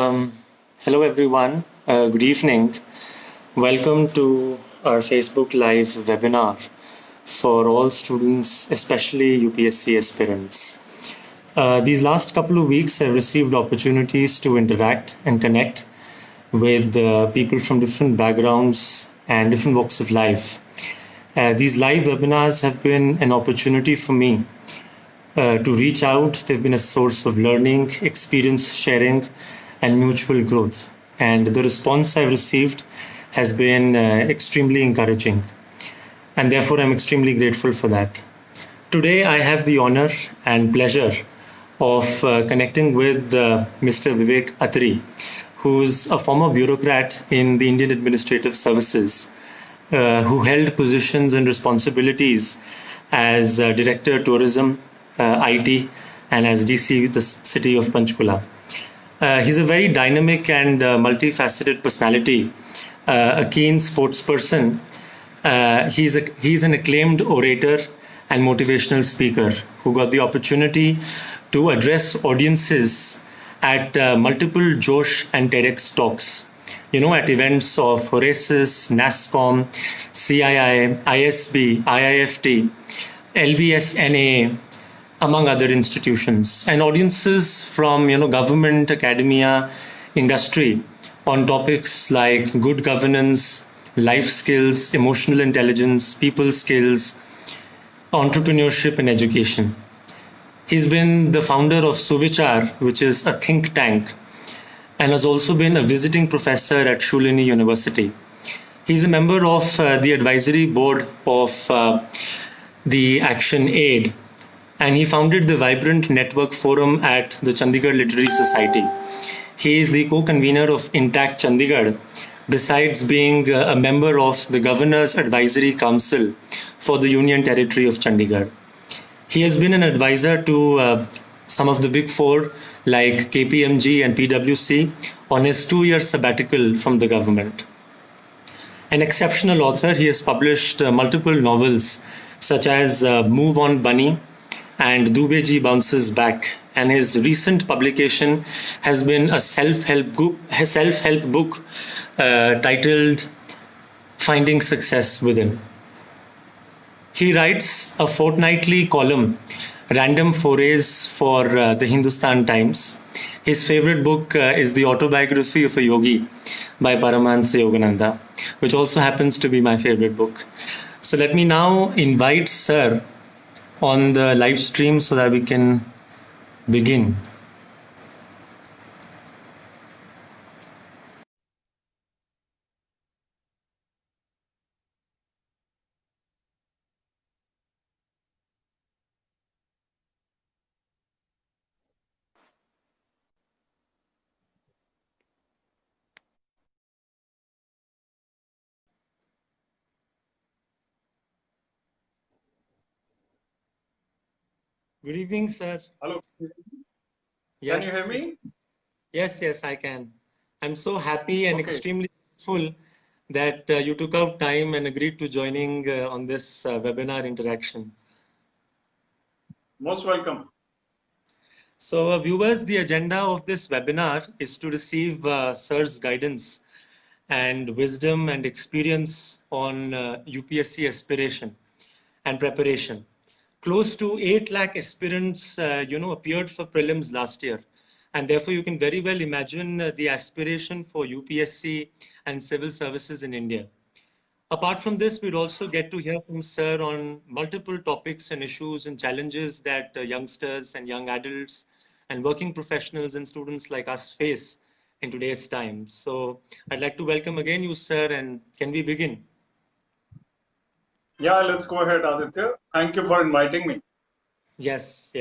Hello everyone, good evening. Welcome to our Facebook Live webinar for all students, especially UPSC aspirants. These last couple of weeks, I've received opportunities to interact and connect with people from different backgrounds and different walks of life. These live webinars have been an opportunity for me to reach out. They've been a source of learning, experience sharing, and mutual growth. And the response I've received has been extremely encouraging. And therefore, I'm extremely grateful for that. Today, I have the honor and pleasure of connecting with Mr. Vivek Atray, who's a former bureaucrat in the Indian Administrative Services, who held positions and responsibilities as Director Tourism, IT, and as DC, the city of Panchkula. He's a very dynamic and multifaceted personality, a keen sports person. He's an acclaimed orator and motivational speaker who got the opportunity to address audiences at multiple JOSH and TEDx talks, at events of Horasis, NASSCOM, CII, ISB, IIFT, LBSNA, among other institutions, and audiences from government, academia, industry on topics like good governance, life skills, emotional intelligence, people skills, entrepreneurship, and education. He's been the founder of Suvichar, which is a think tank, and has also been a visiting professor at Shulini University. He's a member of the advisory board of the Action Aid, and he founded the Vibrant Network Forum at the Chandigarh Literary Society. He is the co-convener of Intact Chandigarh, besides being a member of the Governor's Advisory Council for the Union Territory of Chandigarh. He has been an advisor to some of the big four like KPMG and PwC on his 2-year sabbatical from the government. An exceptional author, he has published multiple novels such as Move On Bunny and Dubeji Bounces Back, and his recent publication has been a self-help book titled Finding Success Within. He writes a fortnightly column, Random Forays, for the Hindustan Times. His favorite book is The Autobiography of a Yogi by Paramahansa Yogananda, which also happens to be my favorite book. So let me now invite Sir on the live stream so that we can begin. Good evening, sir. Hello. Yes. Can you hear me? Yes, I can. I'm so happy and extremely grateful that you took out time and agreed to joining on this webinar interaction. Most welcome. So viewers, the agenda of this webinar is to receive Sir's guidance and wisdom and experience on UPSC aspiration and preparation. Close to 8 lakh aspirants, appeared for prelims last year. And therefore, you can very well imagine the aspiration for UPSC and civil services in India. Apart from this, we'd also get to hear from Sir on multiple topics and issues and challenges that youngsters and young adults and working professionals and students like us face in today's time. So I'd like to welcome again you, Sir, and can we begin? Yeah, let's go ahead, Aditya. Thank you for inviting me. Yes.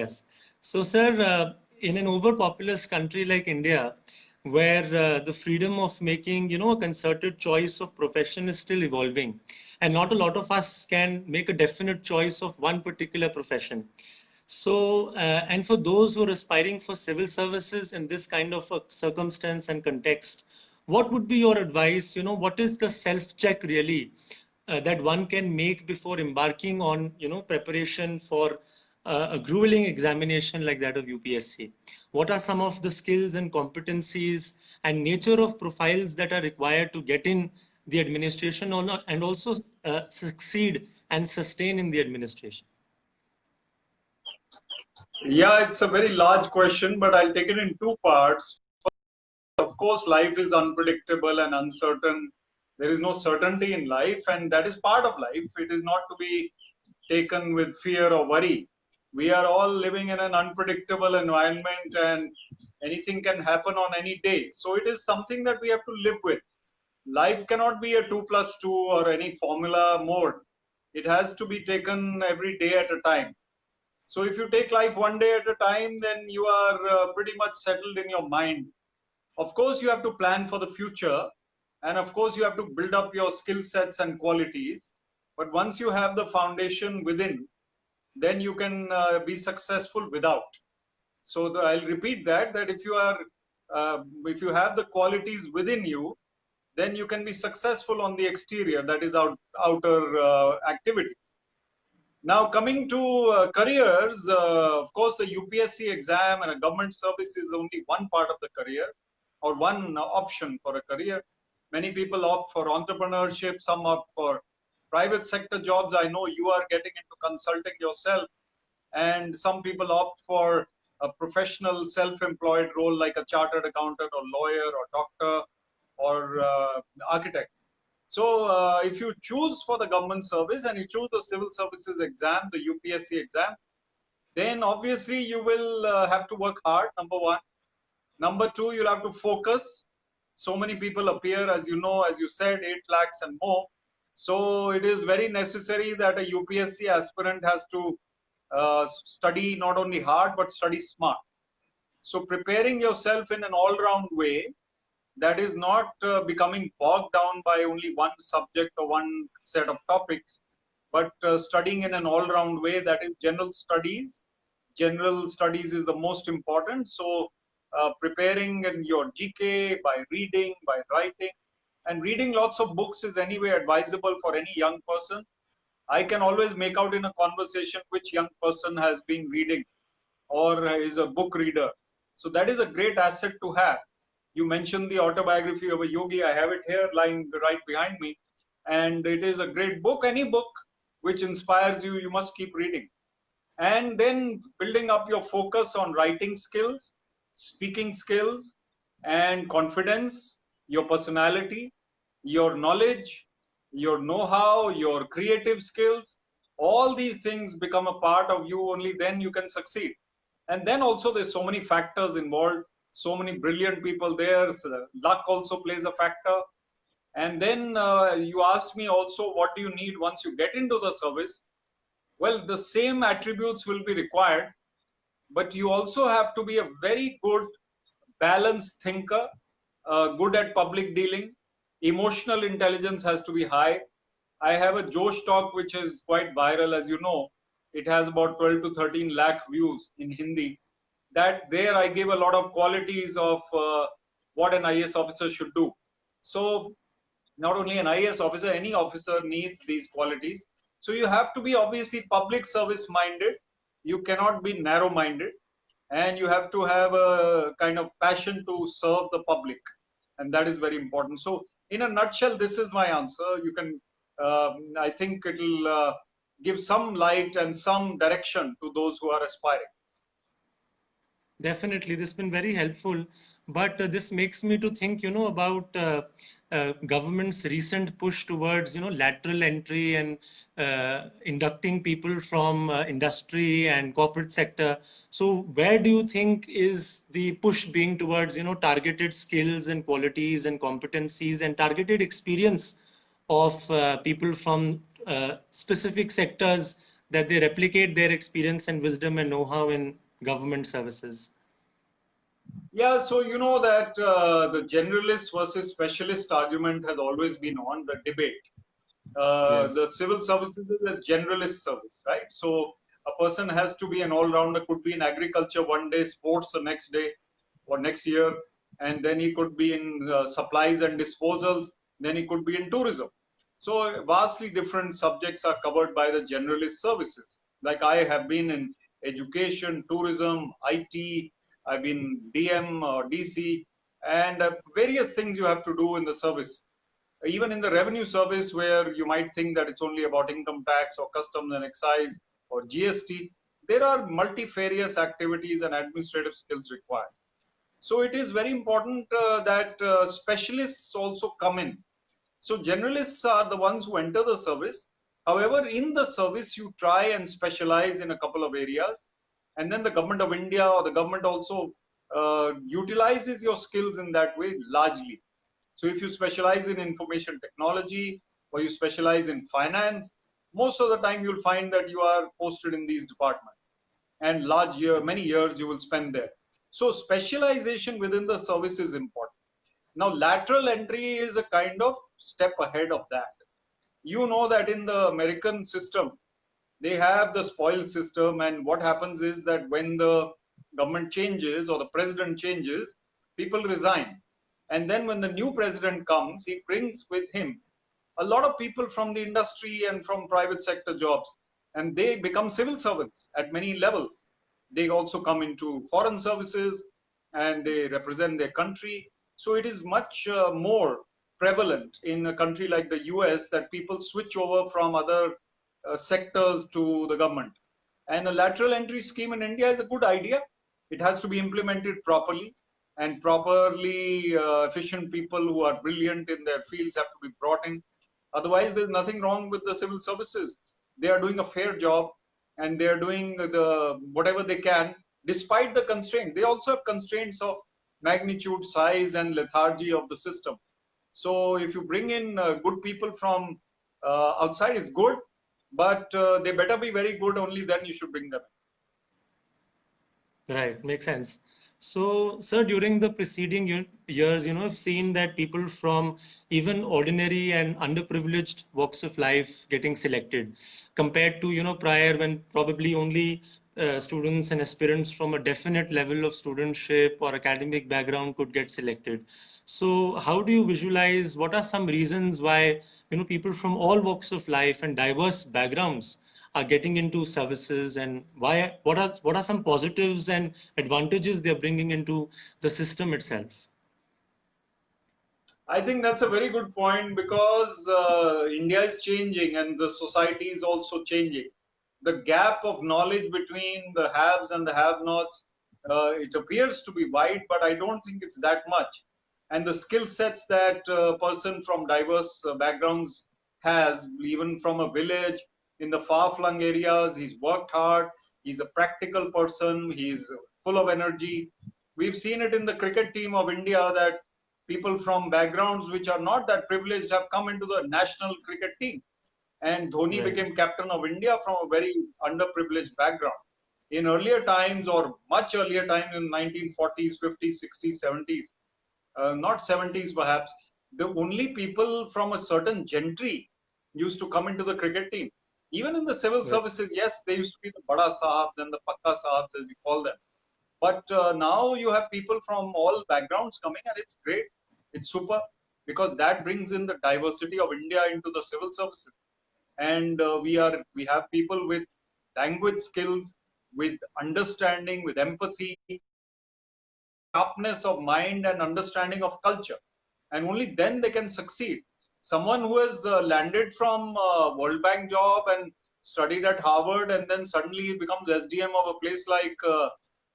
So, sir, in an overpopulous country like India, where the freedom of making, a concerted choice of profession is still evolving, and not a lot of us can make a definite choice of one particular profession. So, and for those who are aspiring for civil services in this kind of a circumstance and context, what would be your advice? What is the self-check really that one can make before embarking on, preparation for a grueling examination like that of UPSC? What are some of the skills and competencies and nature of profiles that are required to get in the administration or not, and also succeed and sustain in the administration? Yeah, it's a very large question, but I'll take it in two parts. Of course, life is unpredictable and uncertain. There is no certainty in life, and that is part of life. It is not to be taken with fear or worry. We are all living in an unpredictable environment, and anything can happen on any day. So it is something that we have to live with. Life cannot be a 2 plus 2 or any formula mode. It has to be taken every day at a time. So if you take life one day at a time, then you are pretty much settled in your mind. Of course, you have to plan for the future, and of course, you have to build up your skill sets and qualities. But once you have the foundation within, then you can be successful without. So I'll repeat that if you have the qualities within you, then you can be successful on the exterior, that is outer activities. Now, coming to careers, of course, the UPSC exam and a government service is only one part of the career, or one option for a career. Many people opt for entrepreneurship, some opt for private sector jobs. I know you are getting into consulting yourself, and some people opt for a professional self-employed role like a chartered accountant or lawyer or doctor or architect. So if you choose for the government service and you choose the civil services exam, the UPSC exam, then obviously you will have to work hard, number one. Number two, you'll have to focus. So many people appear, as you know, as you said, 8 lakhs and more. So it is very necessary that a UPSC aspirant has to study not only hard, but study smart. So preparing yourself in an all-round way, that is not becoming bogged down by only one subject or one set of topics, but studying in an all-round way, that is general studies. General studies is the most important. So preparing in your GK by reading, by writing, and reading lots of books is anyway advisable for any young person. I can always make out in a conversation which young person has been reading or is a book reader. So that is a great asset to have. You mentioned the autobiography of a yogi. I have it here lying right behind me. And it is a great book. Any book which inspires you, you must keep reading. And then building up your focus on writing skills, speaking skills, and confidence, your personality, your knowledge, your know-how, your creative skills. All these things become a part of you, only then you can succeed. And then also there's so many factors involved, so many brilliant people there. So luck also plays a factor. And then you asked me also, what do you need once you get into the service? Well, the same attributes will be required, but you also have to be a very good balanced thinker, good at public dealing. Emotional intelligence has to be high. I have a Josh talk which is quite viral, as you know. It has about 12 to 13 lakh views in Hindi. That there I give a lot of qualities of what an IAS officer should do. So not only an IAS officer, any officer needs these qualities. So you have to be obviously public service minded. You cannot be narrow minded, and you have to have a kind of passion to serve the public, and that is very important. So in a nutshell, this is my answer. You can I think it'll give some light and some direction to those who are aspiring. Definitely, this has been very helpful, but this makes me to think, about government's recent push towards, lateral entry and inducting people from industry and corporate sector. So, where do you think is the push being towards, targeted skills and qualities and competencies and targeted experience of people from specific sectors, that they replicate their experience and wisdom and know-how in government services? Yeah, so you know that the generalist versus specialist argument has always been on the debate. Yes. The civil services is a generalist service, right? So a person has to be an all-rounder, could be in agriculture one day, sports the next day or next year, and then he could be in supplies and disposals, then he could be in tourism. So vastly different subjects are covered by the generalist services. Like I have been in education, tourism, IT. I've been DM or DC, and various things you have to do in the service. Even in the revenue service, where you might think that it's only about income tax or customs and excise or GST, there are multifarious activities and administrative skills required. So it is very important that specialists also come in. So generalists are the ones who enter the service. However, in the service, you try and specialize in a couple of areas. And then the government of India or the government also utilizes your skills in that way largely. So if you specialize in information technology or you specialize in finance, most of the time you'll find that you are posted in these departments. And many years you will spend there. So specialization within the service is important. Now, lateral entry is a kind of step ahead of that. You know that in the American system, they have the spoil system, and what happens is that when the government changes or the president changes, people resign. And then when the new president comes, he brings with him a lot of people from the industry and from private sector jobs, and they become civil servants at many levels. They also come into foreign services and they represent their country. So it is much more prevalent in a country like the US that people switch over from other sectors to the government. And a lateral entry scheme in India is a good idea. It has to be implemented properly, and properly efficient people who are brilliant in their fields have to be brought in. Otherwise, there's nothing wrong with the civil services. They are doing a fair job, and they are doing whatever they can despite the constraint. They also have constraints of magnitude, size, and lethargy of the system. So if you bring in good people from outside, it's good, but they better be very good. Only then you should bring them in. Right, makes sense. So, sir, during the preceding years, I've seen that people from even ordinary and underprivileged walks of life getting selected, compared to, prior, when probably only students and aspirants from a definite level of studentship or academic background could get selected. So how do you visualize, what are some reasons why, people from all walks of life and diverse backgrounds are getting into services, and what are some positives and advantages they're bringing into the system itself? I think that's a very good point, because India is changing and the society is also changing. The gap of knowledge between the haves and the have-nots, it appears to be wide, but I don't think it's that much. And the skill sets that a person from diverse backgrounds has, even from a village in the far-flung areas, he's worked hard, he's a practical person, he's full of energy. We've seen it in the cricket team of India that people from backgrounds which are not that privileged have come into the national cricket team. And Dhoni became captain of India from a very underprivileged background. In earlier times, or much earlier times, in 1940s, 50s, 60s, 70s, not 70s perhaps, the only people from a certain gentry used to come into the cricket team. Even in the civil services, yes, they used to be the Bada Sahabs and the Pakka Sahabs, as you call them. But now you have people from all backgrounds coming, and it's great. It's super, because that brings in the diversity of India into the civil services. And we have people with language skills, with understanding, with empathy, sharpness of mind, and understanding of culture. And only then they can succeed. Someone who has landed from a World Bank job and studied at Harvard, and then suddenly becomes SDM of a place like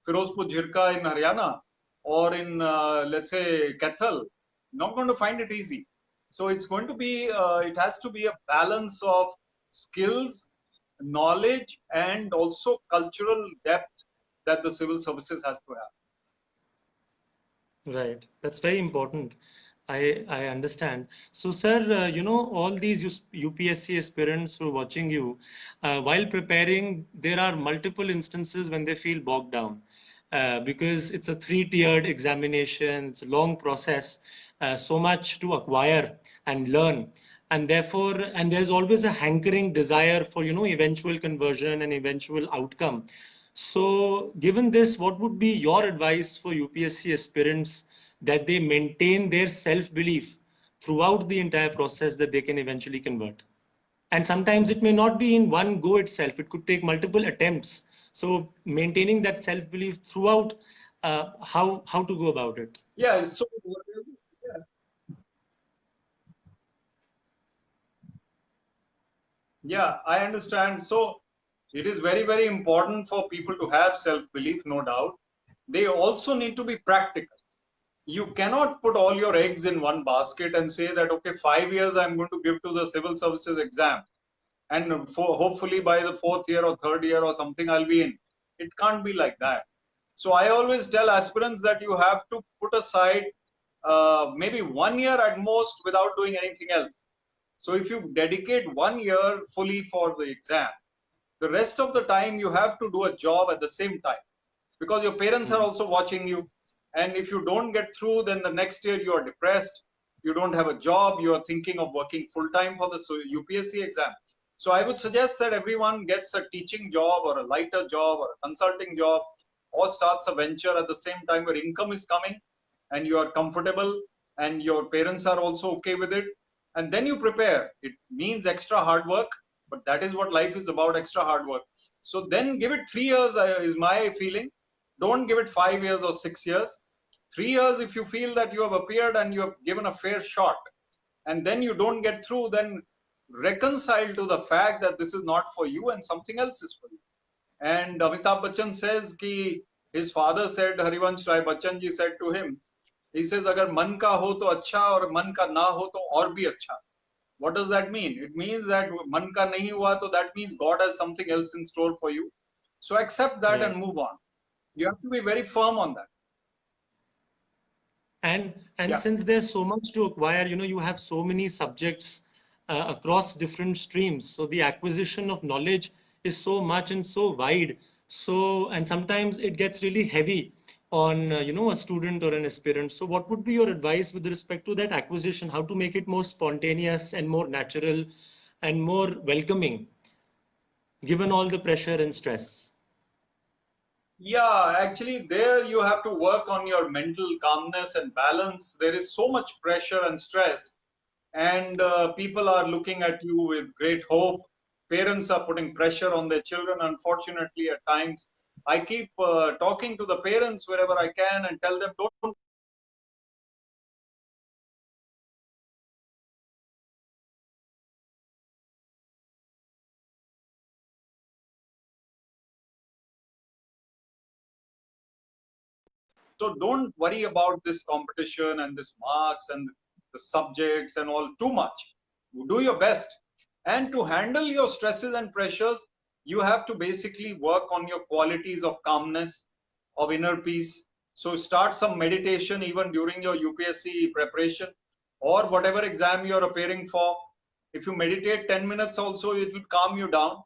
Firozpur Jhirka in Haryana, or in, let's say, Kathal, not going to find it easy. So it's going to be, it has to be a balance of skills, knowledge, and also cultural depth that the civil services has to have. Right, that's very important. I understand. So, sir, all these UPSC aspirants who are watching you, while preparing, there are multiple instances when they feel bogged down, because it's a three-tiered examination, it's a long process, so much to acquire and learn. And therefore, and there's always a hankering desire for, eventual conversion and eventual outcome. So, given this, what would be your advice for UPSC aspirants that they maintain their self-belief throughout the entire process, that they can eventually convert? And sometimes it may not be in one go itself. It could take multiple attempts So maintaining that self-belief throughout, how to go about it? Yeah, so yeah, yeah, I understand. So it is very, very important for people to have self-belief, no doubt. They also need to be practical. You cannot put all your eggs in one basket and say that, okay, 5 years I'm going to give to the civil services exam, and hopefully by the fourth year or third year or something I'll be in. It can't be like that. So I always tell aspirants that you have to put aside maybe 1 year at most without doing anything else. So if you dedicate 1 year fully for the exam, the rest of the time you have to do a job at the same time, because your parents are also watching you. And if you don't get through, then the next year you are depressed, you don't have a job, you are thinking of working full time for the UPSC exam. So I would suggest that everyone gets a teaching job or a lighter job or a consulting job, or starts a venture at the same time where income is coming and you are comfortable and your parents are also okay with it. And then you prepare. It means extra hard work, but that is what life is about, extra hard work. So then give it 3 years, is my feeling. Don't give it 5 years or 6 years. 3 years, if you feel that you have appeared and you have given a fair shot, and then you don't get through, then reconcile to the fact that this is not for you and something else is for you. And Amitabh Bachchan says कि his father said, Harivansh Rai Bachchan ji said to him, he says, अगर मन का हो तो अच्छा और मन का ना हो तो और भी अच्छा. What does that mean? It means that man ka nahi hua, so that means God has something else in store for you. So accept that Right. and move on. You have to be very firm on that. And Yeah. since there's so much to acquire, you have so many subjects across different streams. So the acquisition of knowledge is so much and so wide. So, and sometimes it gets really heavy on, a student or an aspirant. So what would be your advice with respect to that acquisition? How to make it more spontaneous and more natural and more welcoming, given all the pressure and stress? Yeah, actually, there you have to work on your mental calmness and balance. There is so much pressure and stress, and people are looking at you with great hope. Parents are putting pressure on their children, unfortunately, at times. I keep talking to the parents wherever I can and tell them, don't. So don't worry about this competition and this marks and the subjects and all too much. Do your best. And to handle your stresses and pressures, you have to basically work on your qualities of calmness, of inner peace. So start some meditation even during your UPSC preparation or whatever exam you're appearing for. If you meditate 10 minutes also, it will calm you down,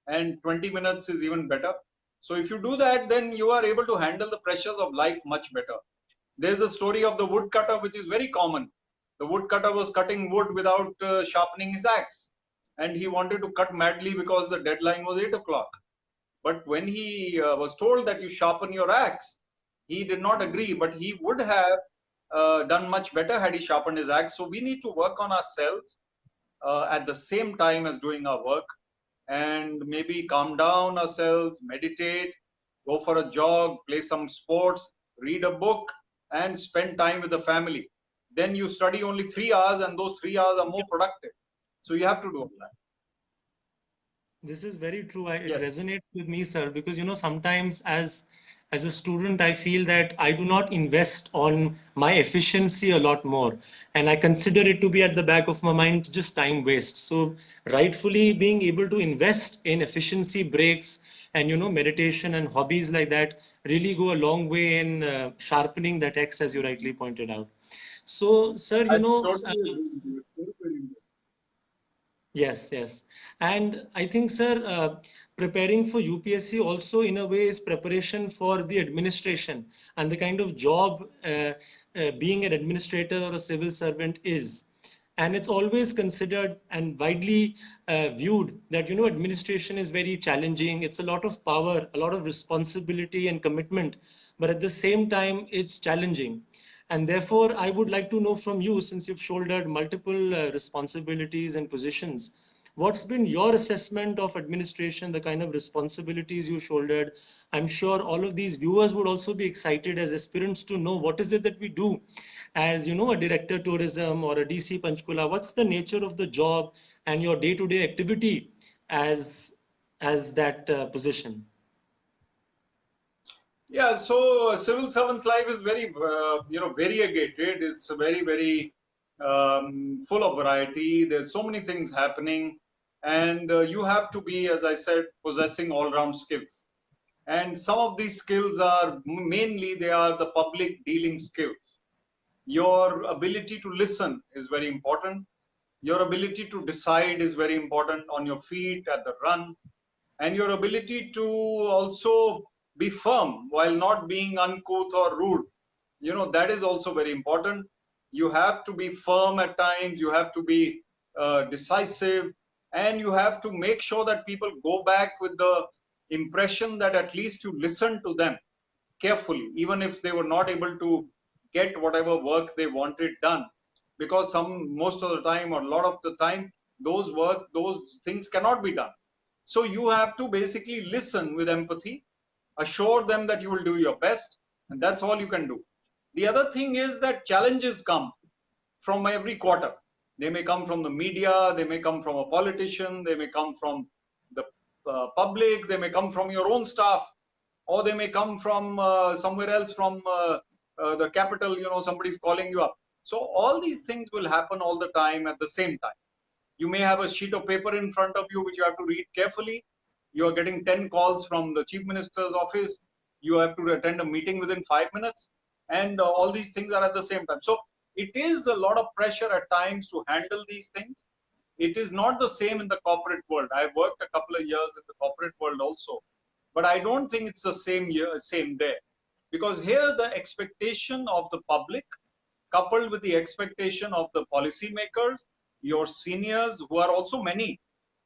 and 20 minutes is even better. So if you do that, then you are able to handle the pressures of life much better. There's the story of the woodcutter, which is very common. The woodcutter was cutting wood without sharpening his axe, and he wanted to cut madly because the deadline was 8 o'clock. But when he was told that you sharpen your axe, he did not agree, but he would have done much better had he sharpened his axe. So we need to work on ourselves at the same time as doing our work, and maybe calm down ourselves, meditate, go for a jog, play some sports, read a book, and spend time with the family. Then you study only 3 hours, and those 3 hours are more productive. So you have to do all that. This is very true. It Yes. resonates with me, sir, because sometimes as a student, I feel that I do not invest on my efficiency a lot more, and I consider it to be at the back of my mind just time waste. So rightfully being able to invest in efficiency breaks and meditation and hobbies like that really go a long way in sharpening that X, as you rightly pointed out. So, sir, I totally agree with you. It's very, very good. yes, yes. And I think, sir, preparing for UPSC also in a way is preparation for the administration and the kind of job being an administrator or a civil servant is. And it's always considered and widely viewed that, administration is very challenging. It's a lot of power, a lot of responsibility and commitment, but at the same time, it's challenging. And therefore, I would like to know from you, since you've shouldered multiple responsibilities and positions, What's been your assessment of administration, the kind of responsibilities you shouldered? I'm sure all of these viewers would also be excited as aspirants to know what is it that we do as, you know, a director tourism or a DC Panchkula. What's the nature of the job and your day-to-day activity as that position? Yeah, so civil servant's life is very, variegated. It's very full of variety. There's so many things happening, and you have to be, as I said, possessing all-round skills. And some of these skills are mainly they are the public dealing skills. Your ability to listen is very important. Your ability to decide is very important on your feet at the run, and your ability to also be firm while not being uncouth or rude, that is also very important. You have to be firm at times, you have to be decisive, and you have to make sure that people go back with the impression that at least you listen to them carefully, even if they were not able to get whatever work they wanted done, because most of the time or a lot of the time those things cannot be done. So you have to basically listen with empathy, assure them that you will do your best, and that's all you can do. The other thing is that challenges come from every quarter. They may come from the media, they may come from a politician, they may come from the public, they may come from your own staff, or they may come from somewhere else, from the capital. Somebody's calling you up. So all these things will happen all the time at the same time. You may have a sheet of paper in front of you which you have to read carefully. You are getting 10 calls from the chief minister's office. You have to attend a meeting within 5 minutes, and all these things are at the same time. So it is a lot of pressure at times to handle these things. It is not the same in the corporate world. I've worked a couple of years in the corporate world also, but I don't think it's the same there, because here the expectation of the public, coupled with the expectation of the policymakers, your seniors, who are also many.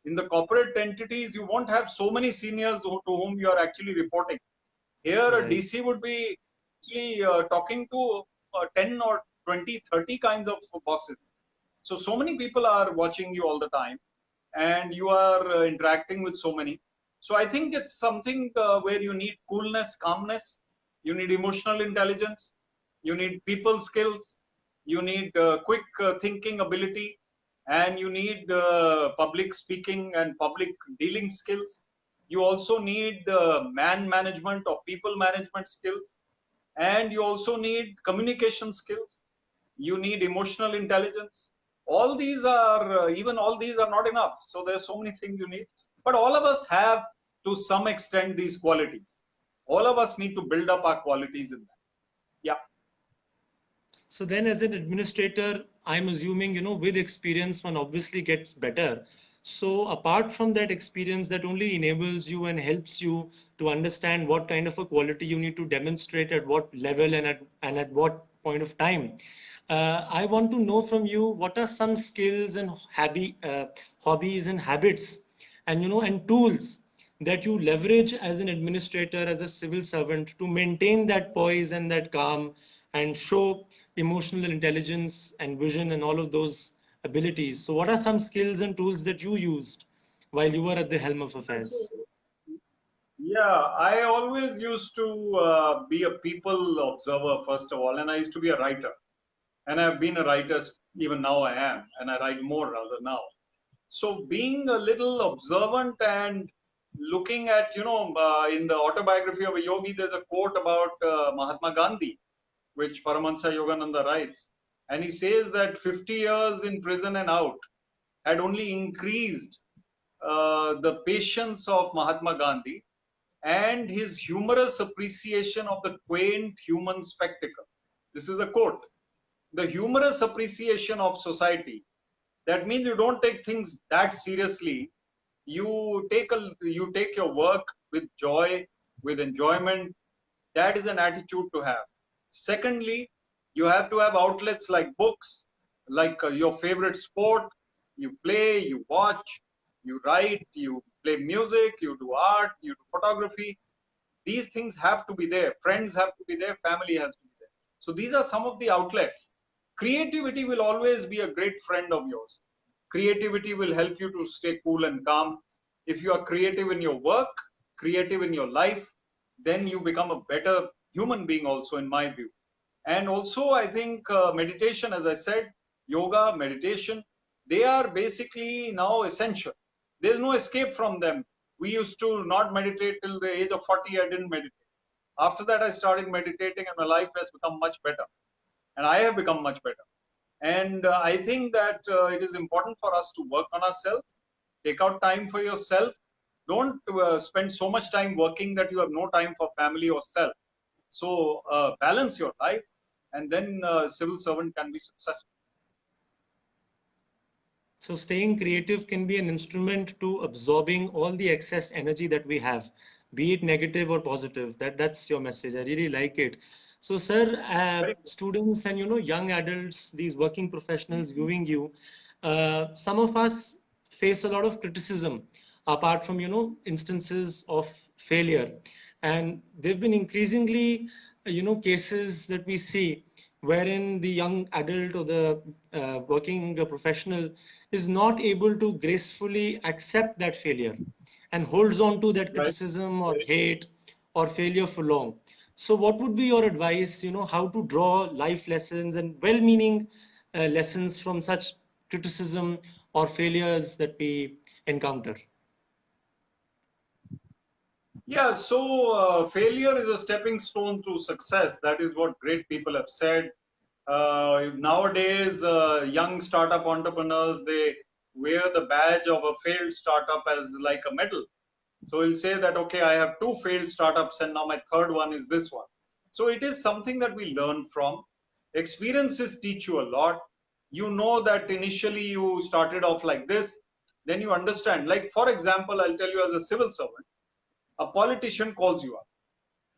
In the corporate entities, you won't have so many seniors to whom you are actually reporting. Here, a DC would be actually talking to 10 or 20, 30 kinds of bosses. So many people are watching you all the time, and you are interacting with so many. So I think it's something where you need coolness, calmness, you need emotional intelligence, you need people skills, you need quick thinking ability, and you need public speaking and public dealing skills. You also need man management or people management skills, and you also need communication skills. You need emotional intelligence. All these are even all these are not enough. So there's so many things you need, but all of us have to some extent these qualities. All of us need to build up our qualities in that. Yeah. So then as an administrator, I'm assuming, you know, with experience, one obviously gets better. So apart from that experience that only enables you and helps you to understand what kind of a quality you need to demonstrate at what level and at what point of time, I want to know from you, what are some skills and hobbies and habits and, you know, and tools that you leverage as an administrator, as a civil servant, to maintain that poise and that calm and show emotional intelligence and vision and all of those abilities. So what are some skills and tools that you used while you were at the helm of affairs? Yeah, I always used to be a people observer, first of all, and I used to be a writer. And I've been a writer, even now I am, and I write more rather now. So being a little observant and looking at, in the autobiography of a yogi, there's a quote about Mahatma Gandhi, which Paramahansa Yogananda writes. And he says that 50 years in prison and out had only increased the patience of Mahatma Gandhi and his humorous appreciation of the quaint human spectacle. This is a quote. The humorous appreciation of society. That means you don't take things that seriously. You take your work with joy, with enjoyment. That is an attitude to have. Secondly, you have to have outlets like books, like your favorite sport. You play, you watch, you write, you play music, you do art, you do photography. These things have to be there. Friends have to be there. Family has to be there. So these are some of the outlets. Creativity will always be a great friend of yours. Creativity will help you to stay cool and calm. If you are creative in your work, creative in your life, then you become a better human being also, in my view. And also, I think meditation, as I said, yoga, meditation, they are basically now essential. There's no escape from them. We used to not meditate till the age of 40. I didn't meditate. After that, I started meditating, and my life has become much better. And I have become much better. And I think that it is important for us to work on ourselves. Take out time for yourself. Don't spend so much time working that you have no time for family or self. So balance your life, and then civil servant can be successful. So staying creative can be an instrument to absorbing all the excess energy that we have, be it negative or positive. That's your message. I really like it. So, sir, Very good. students and young adults, these working professionals viewing you, some of us face a lot of criticism apart from instances of failure, and there've been increasingly cases that we see wherein the young adult or the working professional is not able to gracefully accept that failure and holds on to that Right. criticism or hate or failure for long. So what would be your advice, how to draw life lessons and well-meaning lessons from such criticism or failures that we encounter? Yeah, so failure is a stepping stone to success. That is what great people have said. Nowadays, young startup entrepreneurs, they wear the badge of a failed startup as like a medal. So he'll say that, okay, I have two failed startups and now my third one is this one. So it is something that we learn from. Experiences teach you a lot. You know that initially you started off like this, then you understand. Like, for example, I'll tell you, as a civil servant, a politician calls you up.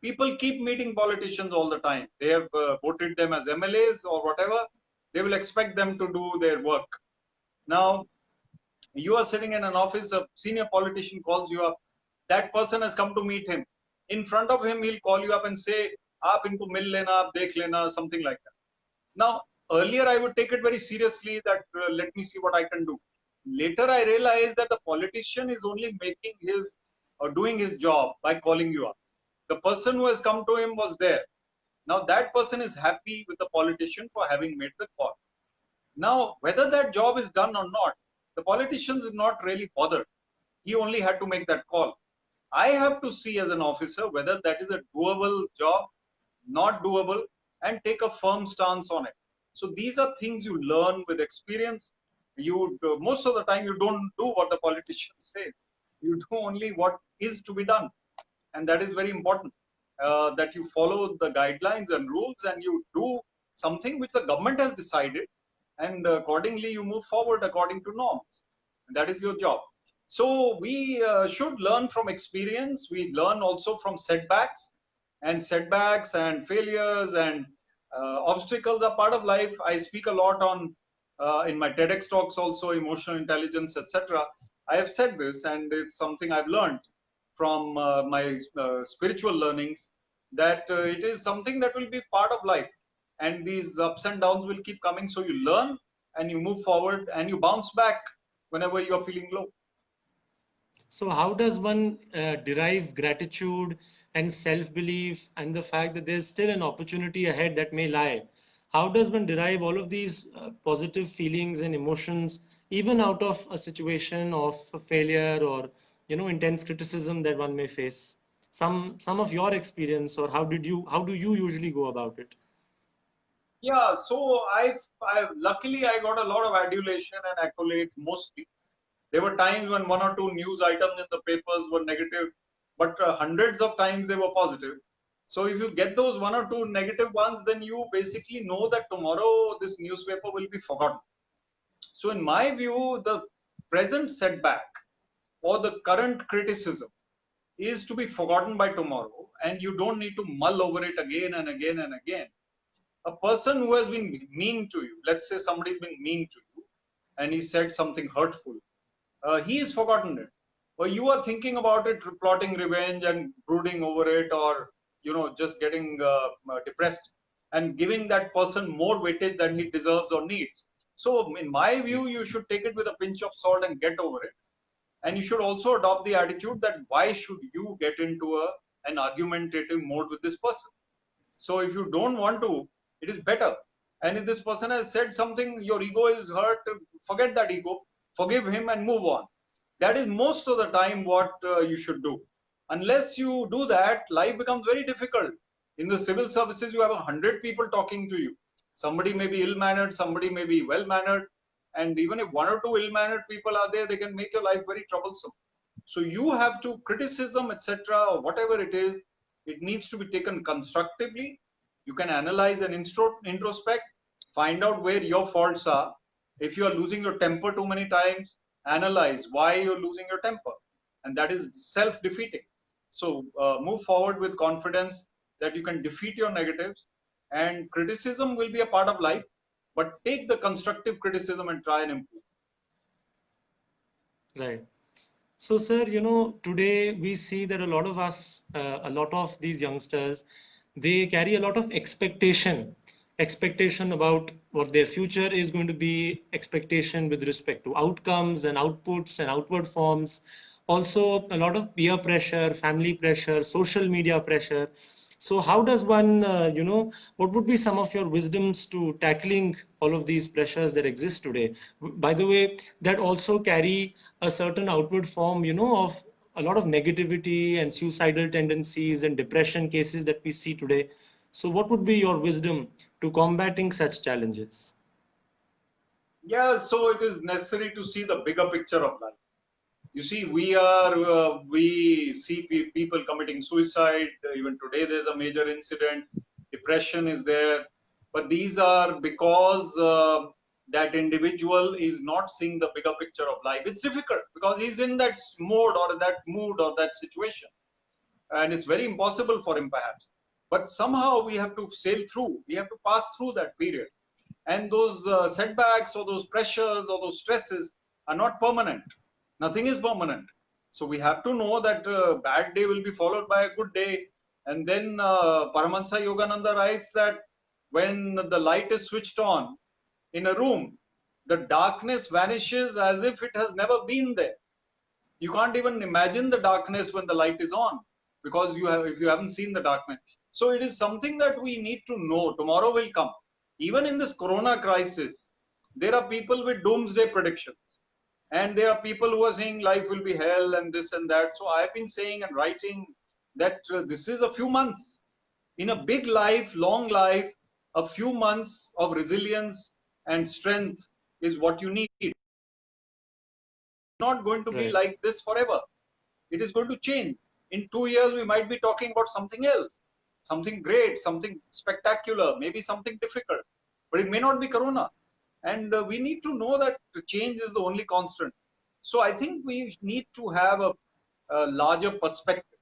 People keep meeting politicians all the time. They have voted them as MLAs or whatever. They will expect them to do their work. Now, you are sitting in an office, a senior politician calls you up. That person has come to meet him. In front of him, he'll call you up and say, "Aap inko mil lena, aap dekh lena," something like that. Now, earlier I would take it very seriously that let me see what I can do. Later, I realized that the politician is only making his or doing his job by calling you up. The person who has come to him was there. Now, that person is happy with the politician for having made the call. Now, whether that job is done or not, the politician is not really bothered. He only had to make that call. I have to see as an officer whether that is a doable job, not doable, and take a firm stance on it. So these are things you learn with experience. You most of the time you don't do what the politicians say. You do only what is to be done, and that is very important. That you follow the guidelines and rules, and you do something which the government has decided, and accordingly you move forward according to norms. And that is your job. So we should learn from experience. We learn also from setbacks, and failures and obstacles are part of life. I speak a lot on in my TEDx talks also, emotional intelligence, etc. I have said this, and it's something I've learned from my spiritual learnings, that it is something that will be part of life, and these ups and downs will keep coming. So you learn and you move forward and you bounce back whenever you're feeling low. So how does one derive gratitude and self-belief and the fact that there's still an opportunity ahead that may lie? How does one derive all of these positive feelings and emotions even out of a situation of failure or intense criticism that one may face? Some of your experience, or how do you usually go about it? Yeah, so I've luckily I got a lot of adulation and accolades mostly. There were times when one or two news items in the papers were negative, but hundreds of times they were positive. So if you get those one or two negative ones, then you basically know that tomorrow this newspaper will be forgotten. So in my view, the present setback or the current criticism is to be forgotten by tomorrow, and you don't need to mull over it again and again and again. A person who has been mean to you, let's say somebody's been mean to you and he said something hurtful, he has forgotten it. Or you are thinking about it, plotting revenge and brooding over it, or just getting depressed and giving that person more weightage than he deserves or needs. So in my view, you should take it with a pinch of salt and get over it. And you should also adopt the attitude that why should you get into an argumentative mode with this person? So if you don't want to, it is better. And if this person has said something, your ego is hurt, forget that ego, forgive him and move on. That is most of the time what you should do. Unless you do that, life becomes very difficult. In the civil services, you have 100 people talking to you. Somebody may be ill-mannered, somebody may be well-mannered. And even if one or two ill-mannered people are there, they can make your life very troublesome. So you have to criticism, etc., or whatever it is, it needs to be taken constructively. You can analyze and introspect, find out where your faults are. If you are losing your temper too many times, analyze why you're losing your temper. And that is self-defeating. So move forward with confidence that you can defeat your negatives, and criticism will be a part of life, but take the constructive criticism and try and improve. Right. So, sir, today we see that a lot of us, a lot of these youngsters, they carry a lot of expectation about what their future is going to be, expectation with respect to outcomes and outputs and outward forms. Also, a lot of peer pressure, family pressure, social media pressure. So how does one, what would be some of your wisdoms to tackling all of these pressures that exist today? By the way, that also carry a certain outward form, of a lot of negativity and suicidal tendencies and depression cases that we see today. So what would be your wisdom to combating such challenges? Yeah, so it is necessary to see the bigger picture of life. You see, we see people committing suicide. Even today, there's a major incident. Depression is there, but these are because that individual is not seeing the bigger picture of life. It's difficult because he's in that mode or that mood or that situation, and it's very impossible for him perhaps. But somehow we have to sail through. We have to pass through that period, and those setbacks or those pressures or those stresses are not permanent. Nothing is permanent. So we have to know that bad day will be followed by a good day. And then Paramahansa Yogananda writes that when the light is switched on in a room, the darkness vanishes as if it has never been there. You can't even imagine the darkness when the light is on, because if you haven't seen the darkness. So it is something that we need to know. Tomorrow will come. Even in this corona crisis, there are people with doomsday predictions, and there are people who are saying life will be hell and this and that. So I've been saying and writing that this is a few months. In a big life, long life, a few months of resilience and strength is what you need. It's not going to be Right. like this forever. It is going to change. In 2 years, we might be talking about something else, something great, something spectacular, maybe something difficult, but it may not be corona. And we need to know that change is the only constant. So I think we need to have a larger perspective.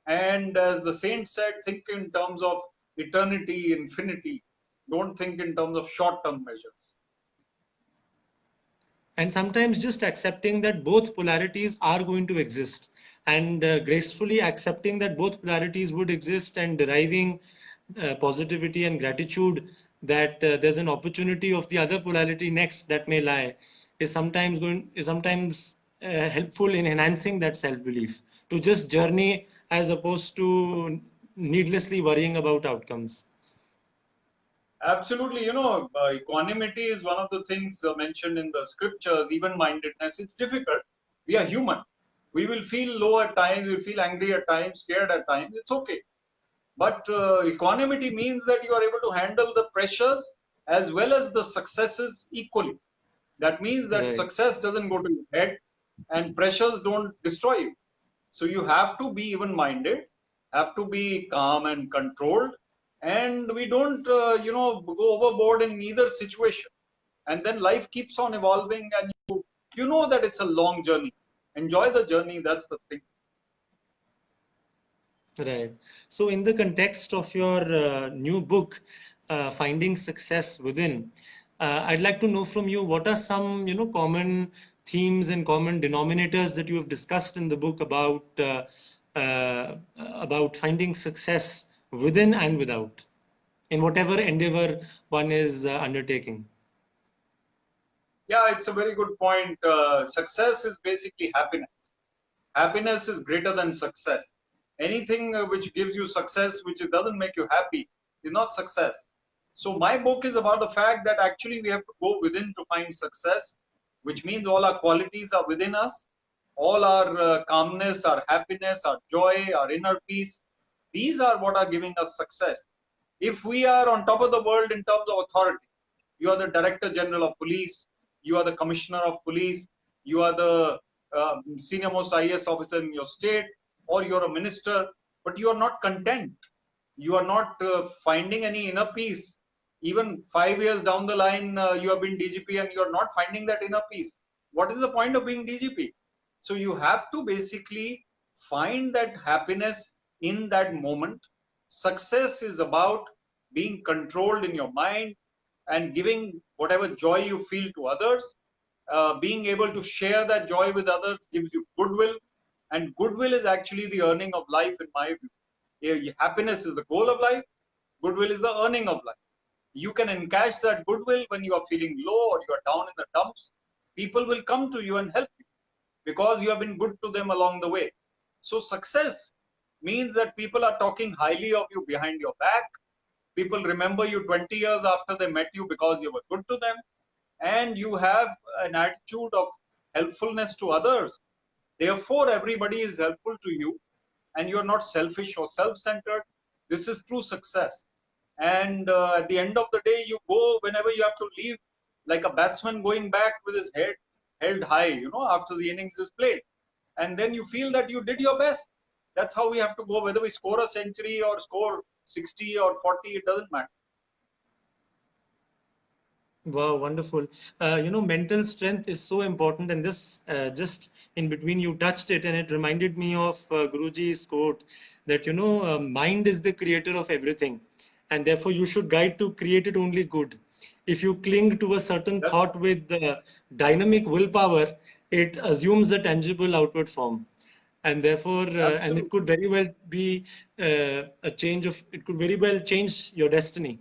And as the saint said, think in terms of eternity, infinity. Don't think in terms of short-term measures. And sometimes just accepting that both polarities are going to exist, and gracefully accepting that both polarities would exist, and deriving positivity and gratitude that there's an opportunity of the other polarity next that may lie, is sometimes helpful in enhancing that self-belief, to just journey as opposed to needlessly worrying about outcomes. Absolutely. Equanimity is one of the things mentioned in the scriptures, even mindedness. It's difficult. We are human. We will feel low at times, we feel angry at times, scared at times. It's okay. But equanimity means that you are able to handle the pressures as well as the successes equally. That means that Right. success doesn't go to your head and pressures don't destroy you. So you have to be even minded, have to be calm and controlled, and we don't, go overboard in either situation. And then life keeps on evolving, and you know that it's a long journey. Enjoy the journey. That's the thing. Right. So, in the context of your new book, Finding Success Within, I'd like to know from you what are some, common themes and common denominators that you have discussed in the book about finding success within and without, in whatever endeavor one is undertaking. Yeah, it's a very good point. Success is basically happiness. Happiness is greater than success. Anything which gives you success, which doesn't make you happy, is not success. So my book is about the fact that actually we have to go within to find success, which means all our qualities are within us, all our calmness, our happiness, our joy, our inner peace. These are what are giving us success. If we are on top of the world in terms of authority, you are the director general of police, you are the commissioner of police, you are the senior most IAS officer in your state, or you're a minister, but you are not content. You are not finding any inner peace. Even 5 years down the line, you have been DGP and you're not finding that inner peace. What is the point of being DGP? So you have to basically find that happiness in that moment. Success is about being controlled in your mind and giving whatever joy you feel to others. Being able to share that joy with others gives you goodwill, and goodwill is actually the earning of life, in my view. Happiness is the goal of life, goodwill is the earning of life. You can encash that goodwill when you are feeling low or you are down in the dumps. People will come to you and help you because you have been good to them along the way. So success means that people are talking highly of you behind your back. People remember you 20 years after they met you because you were good to them, and you have an attitude of helpfulness to others. Therefore, everybody is helpful to you, and you're not selfish or self-centered. This is true success. And at the end of the day, you go whenever you have to leave, like a batsman going back with his head held high, after the innings is played. And then you feel that you did your best. That's how we have to go, whether we score a century or score 60 or 40, it doesn't matter. Wow, wonderful. Mental strength is so important, and this just in between you touched it, and it reminded me of Guruji's quote that mind is the creator of everything, and therefore you should guide to create it only good. If you cling to a certain That's thought with dynamic willpower, it assumes a tangible outward form, and therefore, and it absolutely. could very well be a change of, it could very well change your destiny.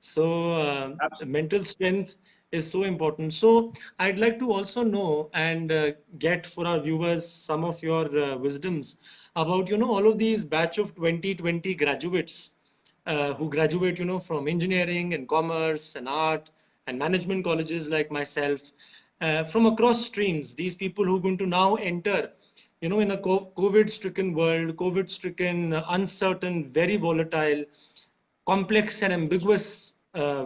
So, Absolutely. mental strength is so important. So, I'd like to also know and get for our viewers some of your wisdoms about, all of these batch of 2020 graduates who graduate, from engineering and commerce and art and management colleges like myself, from across streams. These people who are going to now enter, in a COVID-stricken world, COVID-stricken, uncertain, very volatile, complex and ambiguous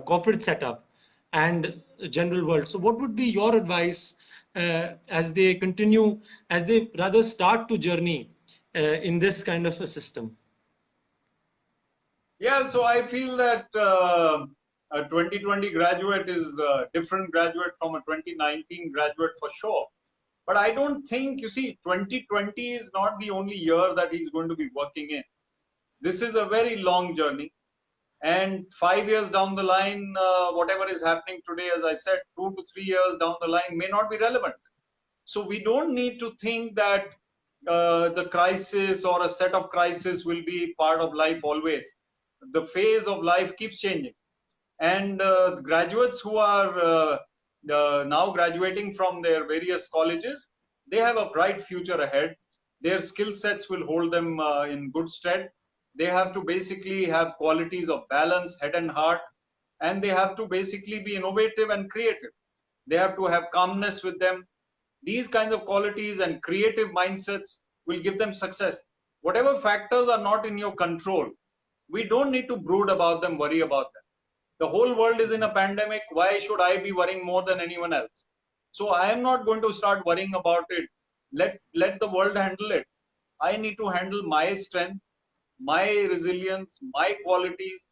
corporate setup and general world. So what would be your advice as they continue, as they rather start to journey in this kind of a system? Yeah, so I feel that a 2020 graduate is a different graduate from a 2019 graduate for sure. But I don't think, 2020 is not the only year that he's going to be working in. This is a very long journey. And 5 years down the line, whatever is happening today, as I said, 2 to 3 years down the line may not be relevant. So we don't need to think that the crisis or a set of crises will be part of life always. The phase of life keeps changing. And graduates who are now graduating from their various colleges, they have a bright future ahead. Their skill sets will hold them in good stead. They have to basically have qualities of balance, head and heart, and they have to basically be innovative and creative. They have to have calmness with them. These kinds of qualities and creative mindsets will give them success. Whatever factors are not in your control, we don't need to brood about them, worry about them. The whole world is in a pandemic. Why should I be worrying more than anyone else? So I am not going to start worrying about it. Let the world handle it. I need to handle my strength, my resilience, my qualities.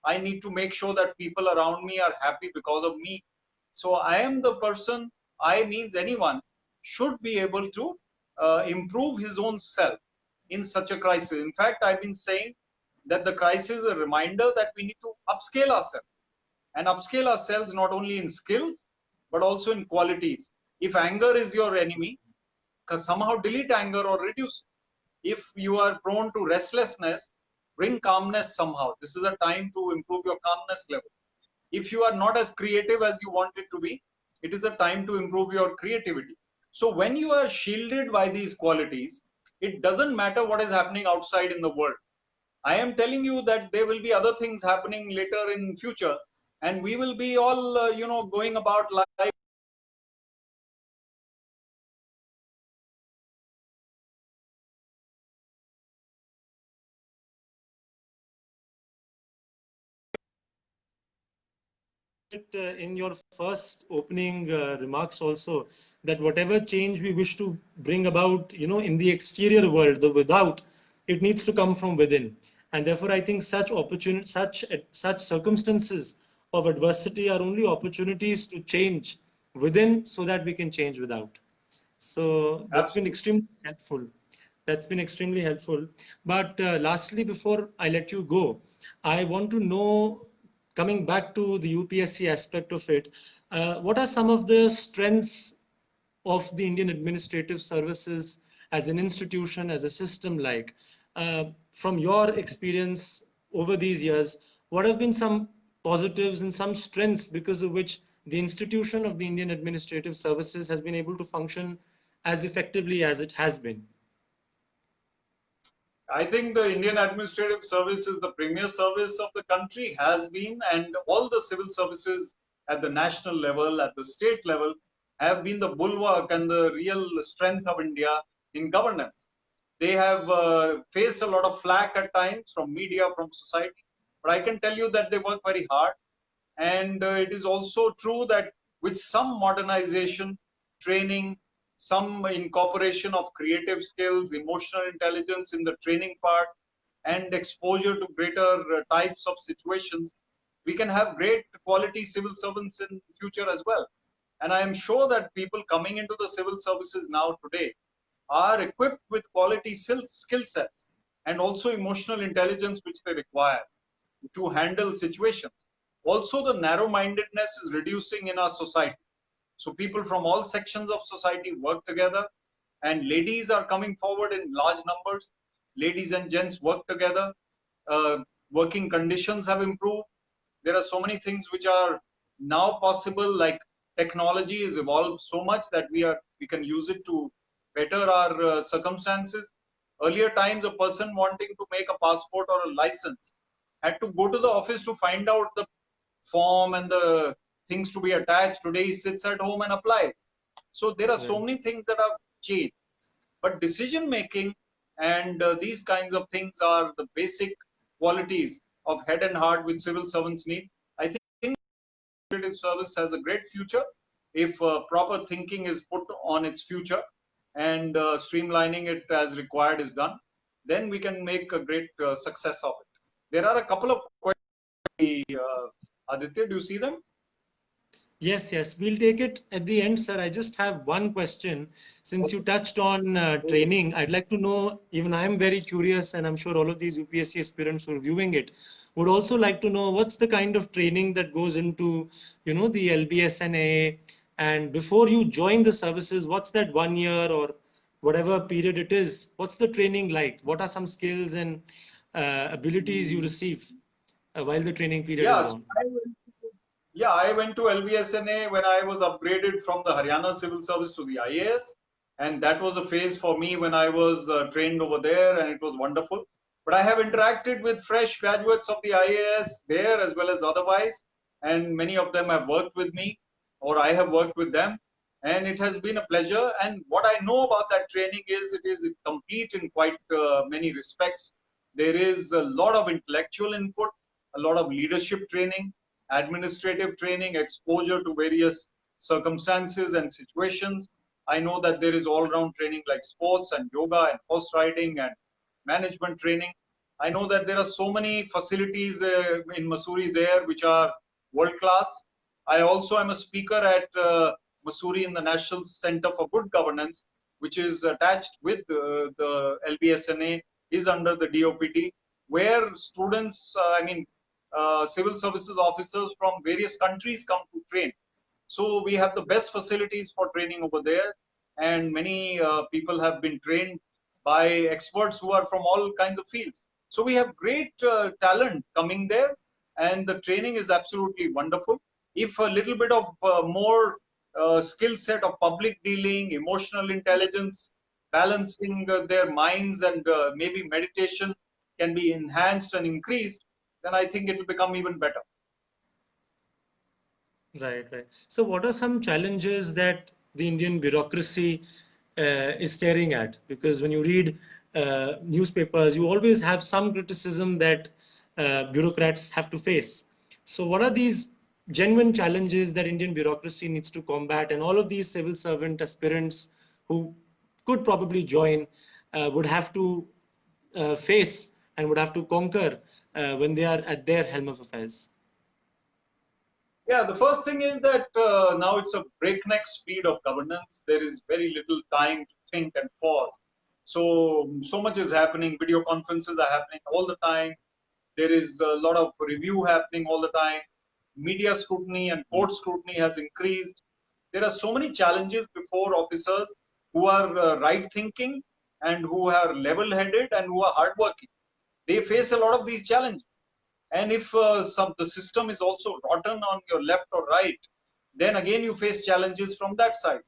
I need to make sure that people around me are happy because of me. So I am the person, I means anyone should be able to improve his own self in such a crisis. In fact, I've been saying that the crisis is a reminder that we need to upscale ourselves, and upscale ourselves not only in skills but also in qualities. If anger is your enemy, somehow delete anger or reduce it. If you are prone to restlessness, bring calmness somehow. This is a time to improve your calmness level. If you are not as creative as you want it to be, It is a time to improve your creativity. So when you are shielded by these qualities, it doesn't matter what is happening outside in the world. I am telling you that there will be other things happening later in future, and we will be all, going about life. In your first opening remarks also, that whatever change we wish to bring about, in the exterior world, the without, it needs to come from within. And therefore I think such opportunity, such circumstances of adversity are only opportunities to change within, so that we can change without. So that's been Absolutely. extremely helpful. That's been extremely helpful. But lastly, before I let you go, I want to know, coming back to the UPSC aspect of it, what are some of the strengths of the Indian administrative services as an institution, as a system like? From your experience over these years, what have been some positives and some strengths because of which the institution of the Indian administrative services has been able to function as effectively as it has been? I think the Indian Administrative Service is the premier service of the country, has been, and all the civil services at the national level, at the state level, have been the bulwark and the real strength of India in governance. They have faced a lot of flack at times from media, from society, but I can tell you that they work very hard. And it is also true that with some modernization, training, some incorporation of creative skills, emotional intelligence in the training part, and exposure to greater types of situations, we can have great quality civil servants in future as well. And I am sure that people coming into the civil services now today are equipped with quality skill sets and also emotional intelligence which they require to handle situations. Also, the narrow mindedness is reducing in our society. So, people from all sections of society work together, and ladies are coming forward in large numbers. Ladies and gents work together. Uh, Working conditions have improved. There are so many things which are now possible, like technology has evolved so much that we can use it to better our circumstances. Earlier times, a person wanting to make a passport or a license had to go to the office to find out the form and the things to be attached. Today he sits at home and applies. So there are so Right. many things that have changed, but decision making and these kinds of things are the basic qualities of head and heart which civil servants need. I think administrative service has a great future if proper thinking is put on its future, and streamlining it as required is done. Then we can make a great success of it. There are a couple of questions, Aditya, do you see them? Yes, yes, we'll take it at the end, sir. I just have one question. Since you touched on training, I'd like to know, even I'm very curious, and I'm sure all of these UPSC aspirants who are viewing it would also like to know what's the kind of training that goes into, the LBSNA, and before you join the services, what's that 1 year or whatever period it is, what's the training like? What are some skills and abilities you receive while the training period is Yeah, so on? I went to LBSNA when I was upgraded from the Haryana Civil Service to the IAS, and that was a phase for me when I was trained over there, and it was wonderful. But I have interacted with fresh graduates of the IAS there as well as otherwise, and many of them have worked with me, or I have worked with them, and it has been a pleasure. And what I know about that training is it is complete in quite many respects. There is a lot of intellectual input, a lot of leadership training, administrative training, exposure to various circumstances and situations. I know that there is all round training like sports and yoga and horse riding and management training. I know that there are so many facilities in Mussoorie there which are world class. I also am a speaker at Mussoorie in the National Center for Good Governance, which is attached with the LBSNA, is under the DOPT, where students, civil services officers from various countries come to train. So we have the best facilities for training over there, and many people have been trained by experts who are from all kinds of fields. So we have great talent coming there, and the training is absolutely wonderful. If a little bit of more skill set of public dealing, emotional intelligence, balancing their minds, and maybe meditation can be enhanced and increased, then I think it will become even better. Right, right. So, what are some challenges that the Indian bureaucracy is staring at? Because when you read newspapers, you always have some criticism that bureaucrats have to face. So, what are these genuine challenges that Indian bureaucracy needs to combat, and all of these civil servant aspirants who could probably join would have to face and would have to conquer when they are at their helm of affairs? Yeah, the first thing is that now it's a breakneck speed of governance. There is very little time to think and pause. So much is happening. Video conferences are happening all the time. There is a lot of review happening all the time. Media scrutiny and court scrutiny has increased. There are so many challenges before officers who are right thinking and who are level headed and who are hardworking. They face a lot of these challenges. And if the system is also rotten on your left or right, then again you face challenges from that side.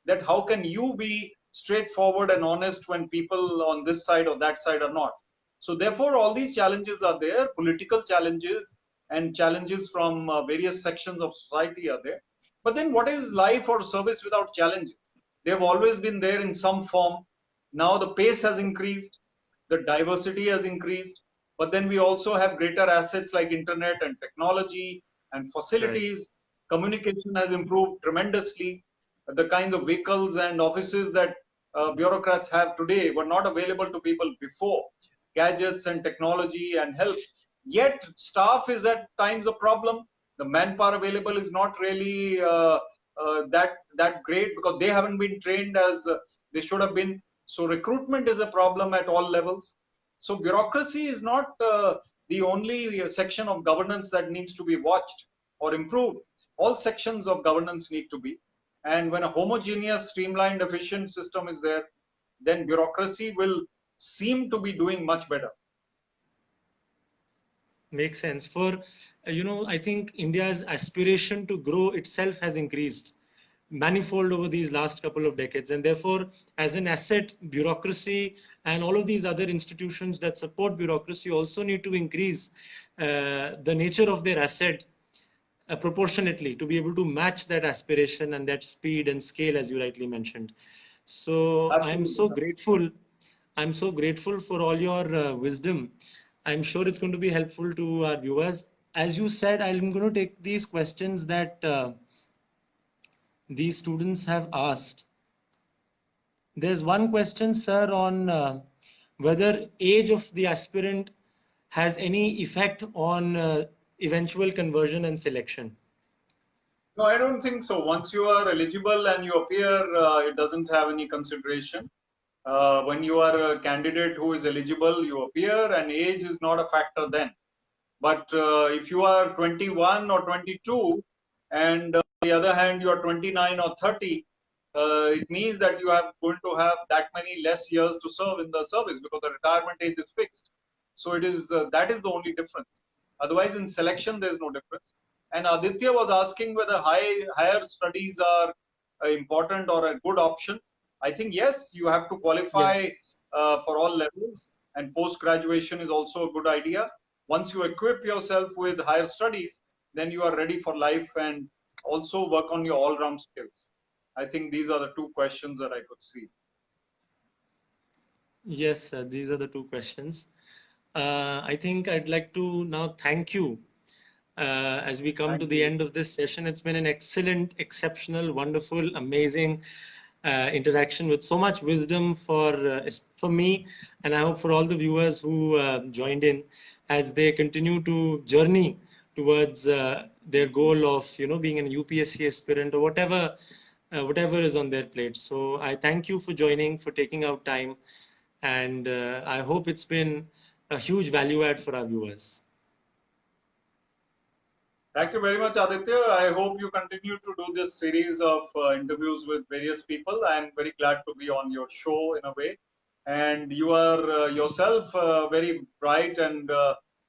That how can you be straightforward and honest when people on this side or that side are not? So therefore, all these challenges are there. Political challenges and challenges from various sections of society are there. But then, what is life or service without challenges? They have always been there in some form. Now the pace has increased, the diversity has increased, but then we also have greater assets like internet and technology and Right. facilities. Communication has improved tremendously. The kinds of vehicles and offices that bureaucrats have today were not available to people before. Gadgets and technology and help. Yet staff is at times a problem. The manpower available is not really that great because they haven't been trained as they should have been. So recruitment is a problem at all levels. So bureaucracy is not the only section of governance that needs to be watched or improved. All sections of governance need to be. And when a homogeneous, streamlined, efficient system is there, then bureaucracy will seem to be doing much better. Makes sense. For, I think India's aspiration to grow itself has increased manifold over these last couple of decades. And therefore, as an asset, bureaucracy and all of these other institutions that support bureaucracy also need to increase the nature of their asset proportionately to be able to match that aspiration and that speed and scale, as you rightly mentioned. So I'm Absolutely. so grateful. I'm so grateful for all your wisdom. I'm sure it's going to be helpful to our viewers. As you said, I'm going to take these questions that these students have asked. There's one question, sir, on whether age of the aspirant has any effect on eventual conversion and selection. No, I don't think so. Once you are eligible and you appear, it doesn't have any consideration. When you are a candidate who is eligible, you appear, and age is not a factor then. But if you are 21 or 22, and on the other hand, you are 29 or 30, it means that you are going to have that many less years to serve in the service because the retirement age is fixed. So it is that is the only difference. Otherwise, in selection, there is no difference. And Aditya was asking whether higher studies are important or a good option. I think yes, you have to Yes. qualify for all levels, and post graduation is also a good idea. Once you equip yourself with higher studies, then you are ready for life and also work on your all round skills. I think these are the two questions that I could see. Yes, sir, these are the two questions. I think I'd like to now thank you as we come to Thank the you. end of this session. It's been an excellent, exceptional, wonderful, amazing interaction with so much wisdom for me, and I hope for all the viewers who joined in as they continue to journey towards their goal of being an UPSC aspirant or whatever is on their plate. So I thank you for joining, for taking out time, and I hope it's been a huge value add for our viewers. Thank you very much, Aditya. I hope you continue to do this series of interviews with various people. I am very glad to be on your show in a way. And you are yourself very bright and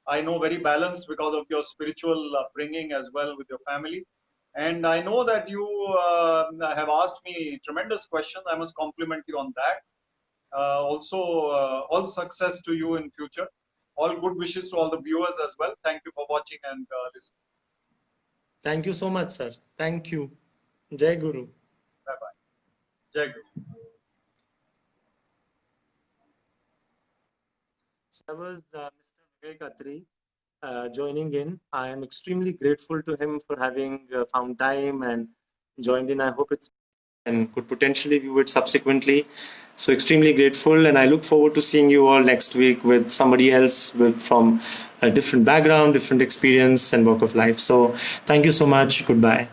I know very balanced because of your spiritual upbringing as well with your family. And I know that you have asked me tremendous questions. I must compliment you on that. Also, all success to you in future. All good wishes to all the viewers as well. Thank you for watching and listening. Thank you so much, sir. Thank you. Jai Guru. Bye bye. Jai Guru. So that was Mr. Vivek Atray joining in. I am extremely grateful to him for having found time and joined in. I hope it's and could potentially view it subsequently. So extremely grateful, and I look forward to seeing you all next week with somebody else from a different background, different experience, and walk of life. So thank you so much. Goodbye.